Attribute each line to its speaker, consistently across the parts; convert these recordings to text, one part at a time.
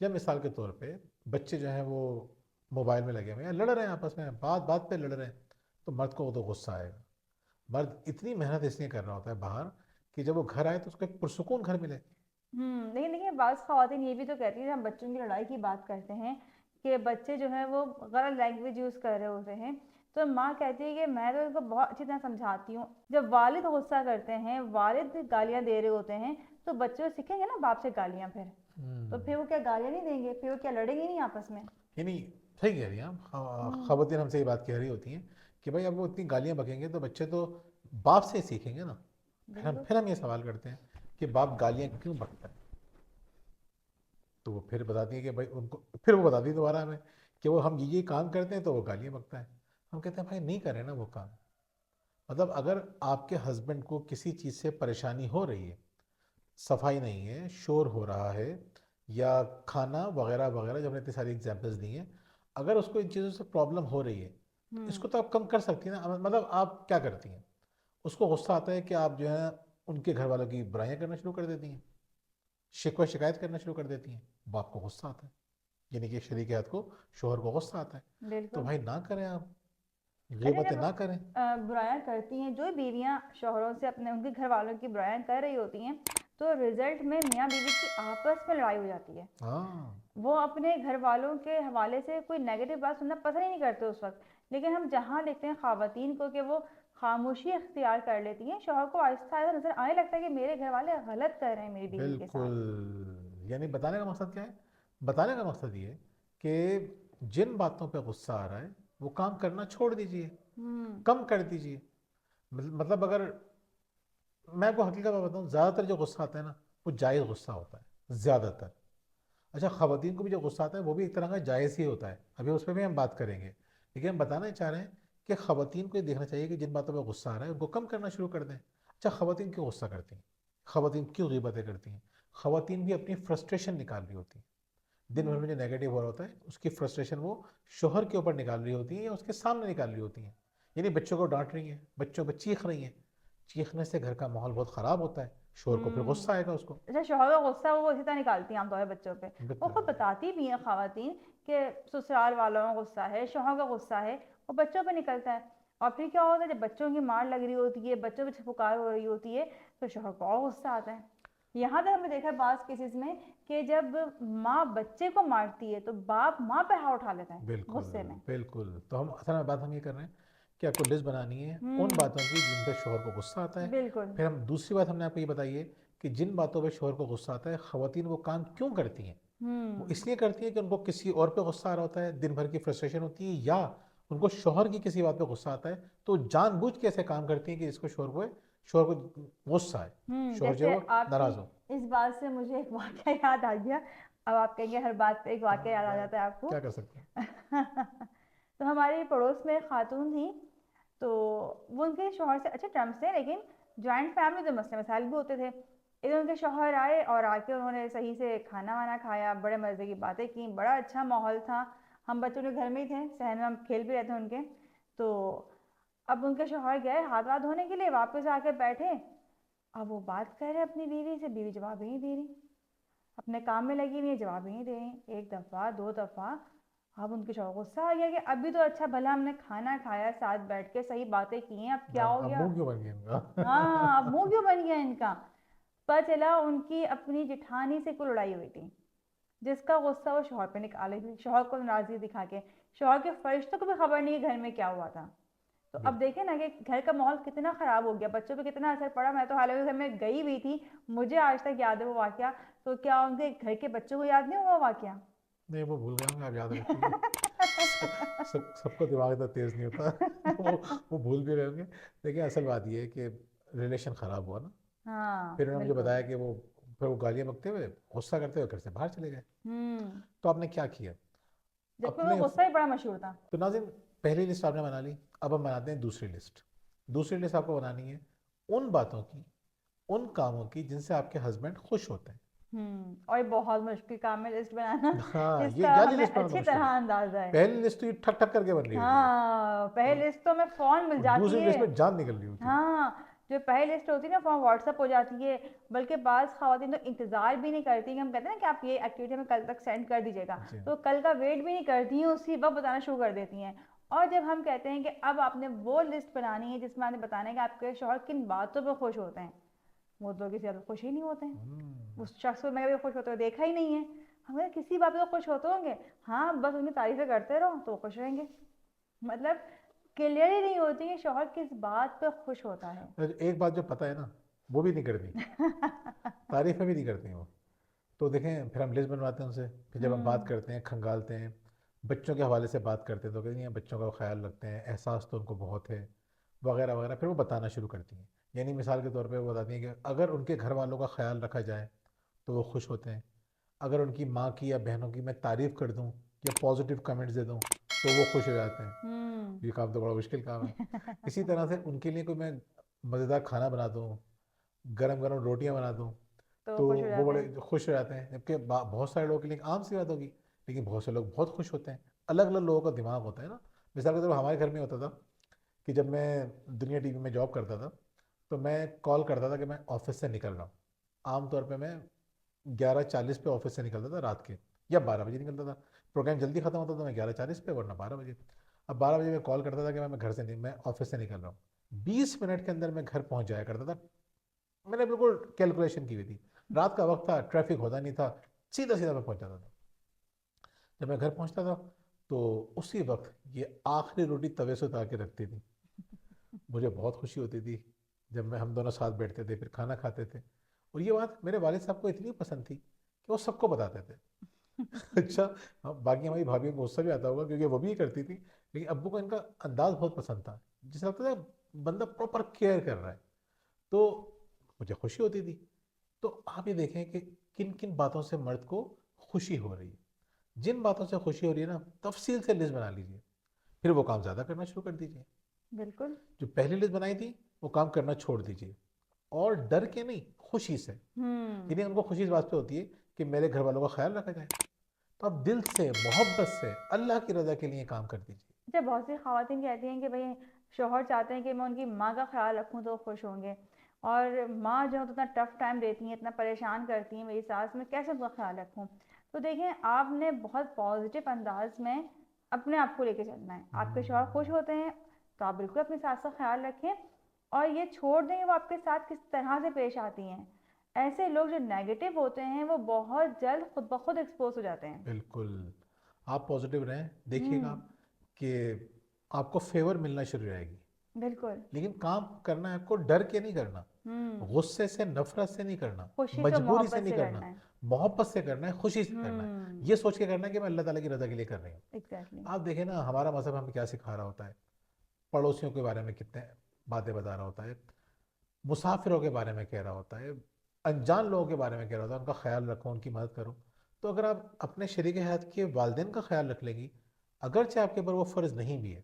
Speaker 1: یا مثال کے طور پہ بچے جو ہیں وہ موبائل میں لگے ہوئے ہیں، لڑ رہے ہیں آپس میں، بات بات پہ لڑ رہے ہیں، تو مرد کو تو غصہ آئے گا. مرد اتنی محنت اس لیے کر رہا ہوتا ہے باہر کہ جب وہ گھر آئے تو اس کو ایک پرسکون گھر ملے.
Speaker 2: لیکن دیکھیے بعض خواتین یہ بھی تو کہتی ہیں، جب ہم بچوں کی لڑائی کی بات کرتے ہیں کہ بچے جو ہیں وہ غلط لینگویج یوز کر رہے ہوتے ہیں، تو ماں کہتی ہے کہ میں تو ان کو بہت اچھی طرح سمجھاتی ہوں. جب والد غصہ کرتے ہیں، والد گالیاں دے رہے ہوتے ہیں، تو بچے سیکھیں گے نا باپ سے گالیاں تو پھر وہ کیا گالیاں نہیں دیں گے؟ پھر وہ کیا لڑیں گے نہیں آپس میں؟
Speaker 1: یعنی صحیح کہہ رہی ہیں آپ. خواتین ہم سے یہ بات کہہ رہی ہوتی ہیں کہ بھائی اب وہ اتنی گالیاں بکیں گے تو بچے تو باپ سے ہی سیکھیں گے نا.
Speaker 2: بالکل.
Speaker 1: پھر ہم یہ سوال کرتے ہیں کہ باپ گالیاں کیوں بکتا ہے؟ تو وہ پھر بتاتی ہیں کہ بھائی ان کو، پھر وہ بتاتی ہے دوبارہ ہمیں کہ وہ ہم یہ کام کرتے ہیں تو وہ گالیاں بکتا ہے. ہم کہتے ہیں بھائی نہیں کریں نا وہ کام. مطلب اگر آپ کے ہسبینڈ کو کسی چیز سے پریشانی ہو رہی ہے، صفائی نہیں ہے، شور ہو رہا ہے، یا کھانا وغیرہ وغیرہ، جب نے اتنی ساری ایگزامپلس دی ہیں، اگر اس کو ان چیزوں سے پرابلم ہو رہی ہے تو اس کو تو آپ کم کر سکتی ہیں نا. مطلب آپ کیا کرتی ہیں؟ اس کو غصہ آتا ہے کہ آپ جو ہے ان کے گھر والوں کی برائیاں کرنا شروع کر دیتی ہیں، شکوہ شکایت کرنا شروع کر دیتی ہیں. باپ کو غصہ آتا ہے، یعنی کہ شریک حیات کو، شوہر کو غصہ آتا ہے. تو
Speaker 2: بالکل.
Speaker 1: بھائی نہ کریں، آپ
Speaker 2: اچھا
Speaker 1: غیبتیں
Speaker 2: جب
Speaker 1: نہ کریں.
Speaker 2: برائیاں کرتی ہیں، جو بیویاں شوہروں سے اپنے ان کے گھر والوں کی برائیاں کر رہی ہوتی ہیں، تو رزلٹ میں میاں بیوی کی آپس میں لڑائی ہو جاتی ہے.
Speaker 1: ہاں
Speaker 2: وہ اپنے گھر والوں کے حوالے سے کوئی نیگیٹو بات سننا پسند ہی نہیں کرتے اس وقت. لیکن ہم جہاں دیکھتے ہیں خواتین کو کہ وہ خاموشی اختیار کر لیتی ہیں، شوہر کو آہستہ آہستہ نظر آنے لگتا ہے کہ میرے گھر والے غلط کر رہے ہیں میری بیوی کے ساتھ.
Speaker 1: بالکل. یعنی بتانے کا مقصد کیا ہے؟ بتانے کا مقصد یہ ہے کہ جن باتوں پہ غصہ آ رہا ہے وہ کام کرنا چھوڑ دیجئے، کم کر دیجئے. مطلب اگر میں آپ کو حقیقت بات بتاؤں، زیادہ تر جو غصہ آتا ہے نا وہ جائز غصہ ہوتا ہے زیادہ تر. اچھا، خواتین کو بھی جو غصہ آتا ہے وہ بھی ایک طرح کا جائز ہی ہوتا ہے، ابھی اس پہ بھی ہم بات کریں گے. لیکن ہم بتانا ہی چاہ رہے ہیں کہ خواتین کو یہ دیکھنا چاہیے کہ جن باتوں پہ غصہ آ رہا ہے ان کو کم کرنا شروع کر دیں. اچھا، خواتین کیوں غصہ کرتی ہیں؟ خواتین کیوں غیبتیں کرتی ہیں؟ خواتین بھی اپنی فرسٹریشن نکال رہی ہوتی ہیں. دن بھر میں جو نیگیٹو ہو رہا ہوتا ہے اس کی فرسٹریشن وہ شوہر کے اوپر نکال رہی ہوتی ہیں یا اس کے سامنے نکال رہی ہوتی ہیں. یعنی بچوں کو ڈانٹ رہی ہیں، بچوں پہ چیخ رہی ہیں. چیخنے سے گھر کا ماحول بہت خراب ہوتا ہے، شوہر کو پھر غصہ آئے گا اس کو.
Speaker 2: اچھا، شوہر کا غصہ وہ اسی طرح نکالتی ہیں عام طور پہ بچوں پہ. وہ
Speaker 1: بالکل
Speaker 2: خود بتاتی بھی ہیں خواتین کہ سسرال والوں کا غصہ ہے، شوہر کا غصہ ہے، وہ بچوں پہ نکلتا ہے. اور پھر کیا ہوتا ہے، جب بچوں کی مار لگ رہی ہوتی ہے، بچوں پہ پکار ہو رہی ہوتی ہے، تو شوہر کو اور غصہ آتا ہے. یہاں تک ہم نے دیکھا ہے بعض کیسز میں کہ جب ماں بچے کو مارتی ہے تو باپ ماں پہ ہاتھ اٹھا لیتا ہے
Speaker 1: بالکل
Speaker 2: غصے میں.
Speaker 1: بالکل. تو ہم اصل میں بات ہم یہ کر رہے ہیں کہ آپ کو لسٹ بنانی ہے ان باتوں کی جن پہ شوہر کو غصہ آتا ہے.
Speaker 2: بالکل.
Speaker 1: پھر ہم دوسری بات ہم نے آپ کو یہ بتائی ہے کہ جن باتوں پہ شوہر کو غصہ آتا ہے خواتین وہ کام کیوں کرتی ہیں. وہ اس لیے کرتی ہیں کہ ان کو کسی اور پہ غصہ آ رہا ہوتا ہے، دن بھر کی فرسٹریشن ہوتی ہے، یا ان کو شوہر کی کسی بات پہ غصہ آتا ہے تو جان بوجھ کے ایسے کام کرتی ہیں کہ اس کو شوہر کو غصہ آئے، شوہر جو ہے
Speaker 2: جیسے
Speaker 1: وہ
Speaker 2: آپ کی
Speaker 1: ناراض ہو.
Speaker 2: اس بات سے مجھے ایک واقعہ یاد آ گیا. اب آپ کہیں گے ہر بات پہ ایک واقعہ یاد آ جاتا ہے آپ کو.
Speaker 1: کیا کر سکتے ہیں؟
Speaker 2: تو ہماری پڑوس میں ایک خاتون تھی، تو وہ ان کے شوہر سے اچھے ٹرمس تھے، لیکن جوائنٹ فیملی تو مسئلے مسائل بھی ہوتے تھے. ادھر ان کے شوہر آئے اور آ کے انہوں نے صحیح سے کھانا وانا کھایا، بڑے مزے کی باتیں کی، بڑا اچھا ماحول تھا. ہم بچوں کے گھر میں ہی تھے، صحن میں ہم کھیل بھی رہے تھے ان کے. تو اب ان کے شوہر گئے ہاتھ واتھ دھونے کے لیے، واپس آ کے بیٹھے. اب وہ بات کر رہے اپنی بیوی سے، بیوی جواب ہی نہیں دے رہی، اپنے کام میں لگی ہوئی ہے، جواب ہی نہیں دے رہی. ایک دفعہ، دو دفعہ. اب ان کے شوہر کو غصہ آ گیا کہ ابھی تو اچھا بھلا ہم نے کھانا کھایا، ساتھ بیٹھ کے صحیح باتیں کی ہیں، اب کیا ہو
Speaker 1: اب
Speaker 2: گیا؟
Speaker 1: منہ کیوں بن گیا ان کا؟
Speaker 2: ہاں، اب منہ کیوں بن گیا ان کا؟ پتہ چلا ان کی اپنی جٹھانی سے کوئی لڑائی ہوئی تھی، جس کا غصہ وہ شوہر پہ نکالے تھی، شوہر کو ناراضگی دکھا کے. شوہر کے فرشتوں کو بھی خبر نہیں ہے گھر میں کیا ہوا تھا. تو اب دیکھیں نا کہ گھر کا ماحول کتنا خراب ہو گیا، بچوں پہ کتنا اثر پڑا. میں تو حالانکہ گھر میں گئی ہوئی تھی، مجھے آج تک یاد ہے وہ واقعہ. تو کیا ان کے گھر کے بچوں کو یاد نہیں ہوا واقعہ؟
Speaker 1: نہیں، وہ بھول گئے ہوں گے، آپ یاد رکھیے گا. سب کو دماغ اتنا تیز نہیں ہوتا. وہ بھول بھی رہے ہوں گے. لیکن اصل بات یہ ہے کہ ریلیشن خراب ہوا نا،
Speaker 2: ہاں
Speaker 1: پھر انہوں نے مجھے
Speaker 2: بالکل.
Speaker 1: بتایا کہ پھر وہ گالیاں بکتے ہوئے، غصہ کرتے ہوئے گھر سے باہر چلے گئے. تو آپ نے کیا کیا؟
Speaker 2: جبکہ
Speaker 1: اپنے
Speaker 2: وہ غصہ ہی بڑا مشہور تھا.
Speaker 1: تو ناظرین، پہلی لسٹ آپ نے بنا لی. اب ہم بناتے ہیں دوسری لسٹ. دوسری لسٹ آپ کو بنانی ہے ان باتوں کی، ان کاموں کی جن سے آپ کے ہسبینڈ خوش ہوتے ہیں.
Speaker 2: اور یہ بہت مشکل کام ہے لسٹ بنانا،
Speaker 1: ہاں،
Speaker 2: اس
Speaker 1: یہ
Speaker 2: کا
Speaker 1: والی
Speaker 2: ہمیں
Speaker 1: لسٹ بنانا تو
Speaker 2: اچھی
Speaker 1: مشکل
Speaker 2: طرح
Speaker 1: ہے.
Speaker 2: اندازہ ہے.
Speaker 1: پہلی لسٹ تو یہ ٹھک ٹھک کر کے بن رہی ہوتی ہے،
Speaker 2: ہاں، پہلے لسٹ تو میں فون مل
Speaker 1: اور
Speaker 2: جاتی
Speaker 1: دوسری
Speaker 2: ہے.
Speaker 1: لسٹ میں جان نکل رہی ہوتی ہے.
Speaker 2: ہاں، جو پہلی لسٹ ہوتی ہے نا فارم واٹس اپ ہو جاتی ہے، بلکہ بعض خواتین تو انتظار بھی نہیں کرتی کہ ہم کہتے ہیں نا کہ آپ یہ ایکٹیویٹی ہمیں کل تک سینڈ کر دیجیے گا،
Speaker 1: جی
Speaker 2: تو کل کا ویٹ بھی نہیں کرتی ہیں، اسی وقت بتانا شروع کر دیتی ہیں۔ اور جب ہم کہتے ہیں کہ اب آپ نے وہ لسٹ بنانی ہے جس میں آپ نے بتانا ہے کہ آپ کے شوہر کن باتوں پہ خوش ہوتے ہیں، وہ تو کسی بات پہ خوش ہی نہیں ہوتے ہیں، اس شخص کو میں کبھی خوش ہوتے ہوئے دیکھا ہی نہیں ہے۔ ہمیں کسی بات پہ خوش ہوتے ہوں گے، ہاں بس ان کی تعریفیں کرتے رہو تو وہ خوش رہیں گے، مطلب کلیئر ہی نہیں ہوتی کہ شوہر کس بات پہ خوش ہوتا ہے۔
Speaker 1: ایک بات جو پتہ ہے نا وہ بھی نہیں کرتی، تعریفیں بھی نہیں کرتی ہیں وہ۔ تو دیکھیں پھر ہم لسٹ بنواتے ہیں ان سے، پھر جب ہم بات کرتے ہیں کھنگالتے ہیں بچوں کے حوالے سے بات کرتے ہیں تو کہتے ہیں بچوں کا خیال رکھتے ہیں، احساس تو ان کو بہت ہے وغیرہ وغیرہ، پھر وہ بتانا شروع کرتی ہیں۔ یعنی مثال کے طور پہ وہ بتاتی ہیں کہ اگر ان کے گھر والوں کا خیال رکھا جائے تو وہ خوش ہوتے ہیں، اگر ان کی ماں کی یا بہنوں کی میں تعریف کر دوں یا پازیٹیو کمنٹس دے دوں تو وہ خوش ہو جاتے ہیں۔ یہ کام تو بڑا مشکل کام ہے۔ اسی طرح سے ان کے لیے کوئی میں مزیدار کھانا بنا دوں، گرم گرم روٹیاں بنا دوں
Speaker 2: تو
Speaker 1: تو
Speaker 2: خوش ہو
Speaker 1: وہ
Speaker 2: جاتے
Speaker 1: بڑے
Speaker 2: ہیں۔
Speaker 1: خوش ہو جاتے ہیں، جبکہ بہت سارے لوگوں کے لیے عام سی بات ہوگی، لیکن بہت سے لوگ بہت خوش ہوتے ہیں۔ الگ الگ لوگوں کا دماغ ہوتا ہے نا۔ مثال کے طور پر ہمارے گھر میں ہوتا تھا کہ جب میں دنیا ٹی وی میں جاب کرتا تھا تو میں کال کرتا تھا کہ میں آفس سے نکل رہا ہوں۔ عام طور پہ میں 11:40 پہ آفس سے نکلتا تھا رات کے، یا 12 بجے نکلتا تھا۔ پروگرام جلدی ختم ہوتا تھا میں 11:40 پہ، ورنہ 12 بجے۔ اب 12 بجے میں کال کرتا تھا کہ میں گھر سے نہیں، میں آفس سے نکل رہا ہوں، 20 منٹ کے اندر میں گھر پہنچ جایا کرتا تھا۔ میں نے بالکل کیلکولیشن کی ہوئی تھی، رات کا وقت تھا، ٹریفک ہوتا نہیں تھا، سیدھا سیدھا میں پہنچ جاتا تھا۔ جب میں گھر پہنچتا تھا تو اسی وقت یہ آخری روٹی توے سے اتار کے رکھتی تھی، مجھے بہت خوشی ہوتی تھی جب ہم دونوں ساتھ بیٹھتے تھے پھر کھانا کھاتے تھے۔ اور یہ بات میرے والد صاحب کو اتنی پسند تھی کہ وہ سب کو بتاتے تھے۔ اچھا باقی ہماری بھابھیوں کو غصہ بھی آتا ہوگا کیونکہ وہ بھی یہ کرتی تھی، لیکن ابو کو ان کا انداز بہت پسند تھا، جس لگتا تھا بندہ پراپر کیئر کر رہا ہے، تو مجھے خوشی ہوتی تھی۔ تو آپ یہ دیکھیں کہ کن کن باتوں سے مرد کو خوشی ہو رہی ہے۔ جن باتوں سے خوشی ہو رہی ہے نا تفصیل سے لسٹ بنا لیجئے، پھر وہ کام زیادہ کرنا شروع کر دیجئے۔
Speaker 2: بالکل۔
Speaker 1: جو پہلی لسٹ بنائی تھی وہ کام کرنا چھوڑ دیجئے، اور ڈر کے نہیں، خوشی سے۔ یعنی ان کو خوشی اس بات پہ ہوتی ہے کہ میرے گھر والوں کا خیال رکھا جائے، تو آپ دل سے محبت سے اللہ کی رضا کے لیے کام کر دیجئے۔
Speaker 2: اچھا بہت سی خواتین کہتی ہیں کہ بھئی شوہر چاہتے ہیں کہ میں ان کی ماں کا خیال رکھوں تو وہ خوش ہوں گے، اور ماں جو ہے تو اتنا ٹف ٹائم دیتی ہیں، اتنا پریشان کرتی ہیں میری ساس، میں کیسے ان کا خیال رکھوں؟ تو دیکھیں آپ نے بہت پازیٹیو انداز میں اپنے آپ کو لے کے چلنا ہے۔ آپ کے شوہر خوش ہوتے ہیں تو آپ بالکل اپنی ساس کا خیال رکھیں، اور یہ چھوڑ دیں کہ وہ آپ کے ساتھ کس طرح سے پیش آتی ہیں۔ ایسے لوگ جو نیگیٹو ہوتے ہیں وہ بہت جلد خود بخود ایکسپوز ہو جاتے ہیں۔
Speaker 1: بالکل، آپ پازیٹیو رہیں، دیکھیے گا
Speaker 2: ہوں،
Speaker 1: آپ کہ آپ کو فیور ملنا شروع ہو جائے گی۔
Speaker 2: بالکل۔
Speaker 1: لیکن کام کرنا ہے آپ کو ڈر کے نہیں کرنا،
Speaker 2: ہوں،
Speaker 1: غصے سے نفرت سے نہیں کرنا،
Speaker 2: خوشی سے
Speaker 1: مجبوری سے
Speaker 2: محبت
Speaker 1: نہیں
Speaker 2: سے
Speaker 1: کرنا،
Speaker 2: کرنا ہے۔
Speaker 1: محبت سے کرنا ہے، خوشی سے کرنا ہے،
Speaker 2: ہوں،
Speaker 1: یہ سوچ کے کرنا ہے کہ میں اللہ تعالیٰ کی رضا کے لیے کر رہی ہوں۔
Speaker 2: ایگزیکٹلی۔
Speaker 1: آپ دیکھیں نا ہمارا مذہب ہمیں کیا سکھا رہا ہوتا ہے، پڑوسیوں کے بارے میں کتنے باتیں بتا رہا ہوتا ہے، مسافروں کے بارے میں کہہ رہا ہوتا ہے، انجان لوگوں کے بارے میں کہہ رہا ہوتا ہے، ان کا خیال رکھو، ان کی مدد کرو۔ تو اگر آپ اپنے شریک حیات کے والدین کا خیال رکھ لیں گی، اگرچہ آپ کے اوپر وہ فرض نہیں بھی ہے،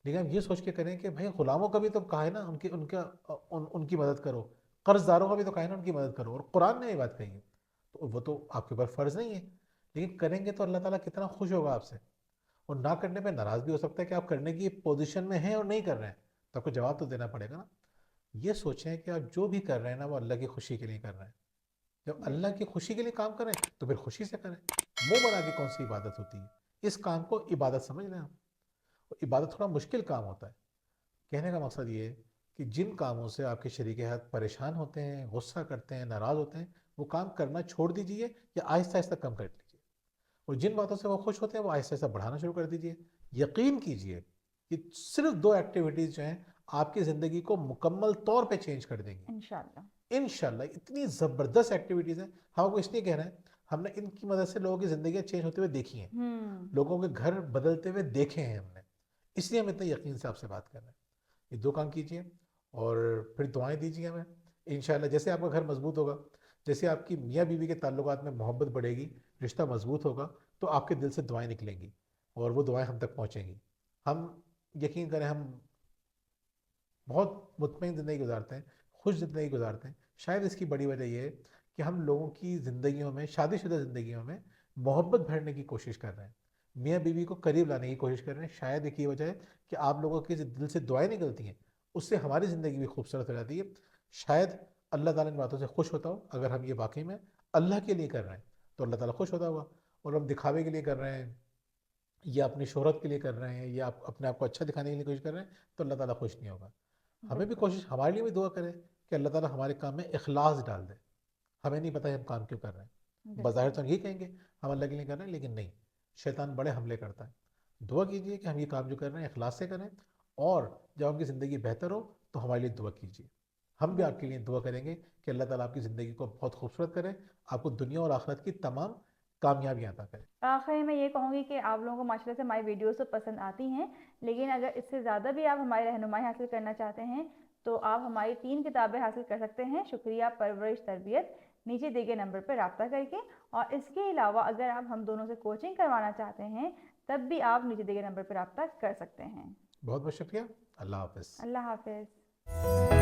Speaker 1: لیکن آپ یہ سوچ کے کریں کہ بھائی غلاموں کا بھی تو کہا ہے نا ان کی مدد کرو، قرض داروں کا بھی تو کہا ہے نا ان کی مدد کرو، اور قرآن نے یہ بات کہی ہے، تو وہ تو آپ کے اوپر فرض نہیں ہے، لیکن کریں گے تو اللہ تعالیٰ کتنا خوش ہوگا آپ سے، اور نہ کرنے پہ ناراض بھی ہو سکتا ہے کہ آپ کرنے کی پوزیشن میں ہیں اور نہیں کر رہے ہیں، تو آپ کو جواب تو دینا پڑے گا نا۔ یہ سوچیں کہ آپ جو بھی کر رہے ہیں نا وہ اللہ کی خوشی کے لیے کر رہے ہیں۔ جب
Speaker 2: بے
Speaker 1: اللہ کی
Speaker 2: شک۔
Speaker 1: خوشی کے لیے کام کریں تو پھر خوشی سے کریں۔ منہ بنا کے کون سی عبادت ہوتی ہے؟ اس کام کو عبادت سمجھ لیں آپ۔ اور عبادت تھوڑا مشکل کام ہوتا ہے۔ کہنے کا مقصد یہ ہے کہ جن کاموں سے آپ کے شریک حیات پریشان ہوتے ہیں، غصہ کرتے ہیں، ناراض ہوتے ہیں، وہ کام کرنا چھوڑ دیجئے یا آہستہ آہستہ کم کر لیجئے، اور جن باتوں سے وہ خوش ہوتے ہیں وہ آہستہ آہستہ بڑھانا شروع کر دیجئے۔ یقین کیجئے کہ صرف 2 ایکٹیویٹیز جو ہیں آپ کی زندگی کو مکمل طور پہ چینج کر دیں گی
Speaker 2: انشاءاللہ۔
Speaker 1: انشاءاللہ۔ اتنی زبردست ایکٹیویٹیز ہیں، ہم آپ کو اس لیے کہہ رہے ہیں، ہم نے ان کی مدد سے لوگوں کی زندگیاں چینج ہوتے ہوئے دیکھی ہیں، لوگوں کے گھر بدلتے ہوئے دیکھے ہیں ہم نے، اس لیے ہم اتنے یقین سے آپ سے بات کر رہے ہیں۔ یہ 2 کام کیجئے اور پھر دعائیں دیجئے ہمیں انشاءاللہ۔ جیسے آپ کا گھر مضبوط ہوگا، جیسے آپ کی میاں بیوی کے تعلقات میں محبت بڑھے گی، رشتہ مضبوط ہوگا، تو آپ کے دل سے دعائیں نکلیں گی اور وہ دعائیں ہم تک پہنچیں گی۔ ہم یقین کریں ہم بہت مطمئن زندگی گزارتے ہیں، خوش زندگی گزارتے ہیں۔ شاید اس کی بڑی وجہ یہ ہے کہ ہم لوگوں کی زندگیوں میں، شادی شدہ زندگیوں میں محبت بھرنے کی کوشش کر رہے ہیں، میاں بیوی کو قریب لانے کی کوشش کر رہے ہیں۔ شاید ایک ہی وجہ ہے کہ آپ لوگوں کے دل سے دعائیں نکلتی ہیں اس سے ہماری زندگی بھی خوبصورت ہو جاتی ہے. شاید اللہ تعالیٰ ان باتوں سے خوش ہوتا ہو. اگر ہم یہ واقعی میں اللہ کے لیے کر رہے ہیں تو اللہ تعالیٰ خوش ہوتا ہوگا. اور ہم دکھاوے کے لیے کر رہے ہیں یا اپنی شہرت کے لیے کر رہے ہیں یا اپنے آپ کو اچھا دکھانے کے لیے کوشش کر رہے ہیں تو اللہ تعالیٰ خوش نہیں ہوگا. ہمیں بھی
Speaker 2: بالکل
Speaker 1: کوشش, ہمارے لیے بھی دعا کرے کہ اللہ تعالیٰ ہمارے کام میں اخلاص ڈال دے. ہمیں نہیں پتہ ہم کام کیوں کر رہے ہیں. بظاہر
Speaker 2: بالکل
Speaker 1: تو ہم یہ کہیں گے ہم اللہ کے لیے کر رہے ہیں, لیکن نہیں, شیطان بڑے حملے کرتا ہے. دعا کیجئے کہ ہم یہ کام جو کر رہے ہیں اخلاص سے کریں, اور جب آپ کی زندگی بہتر ہو تو ہمارے لیے دعا کیجیے. ہم بھی آپ کے
Speaker 2: بالکل.
Speaker 1: لیے دعا کریں گے کہ اللہ تعالیٰ آپ کی زندگی کو بہت خوبصورت کرے, آپ کو دنیا اور آخرت کی تمام کامیابیاں عطا کرے.
Speaker 2: آخر میں یہ کہوں گی کہ آپ لوگوں کو ماشاء اللہ سے ہماری ویڈیوز تو پسند آتی ہیں، لیکن اگر اس سے زیادہ بھی آپ ہماری رہنمائی حاصل کرنا چاہتے ہیں تو آپ ہماری 3 کتابیں حاصل کر سکتے ہیں: شکریہ، پرورش، تربیت، نیچے دیے گئے نمبر پر رابطہ کر کے. اور اس کے علاوہ اگر آپ ہم دونوں سے کوچنگ کروانا چاہتے ہیں تب بھی آپ نیچے دیے گئے نمبر پر رابطہ کر سکتے ہیں.
Speaker 1: بہت بہت شکریہ. اللہ حافظ.
Speaker 2: اللہ حافظ.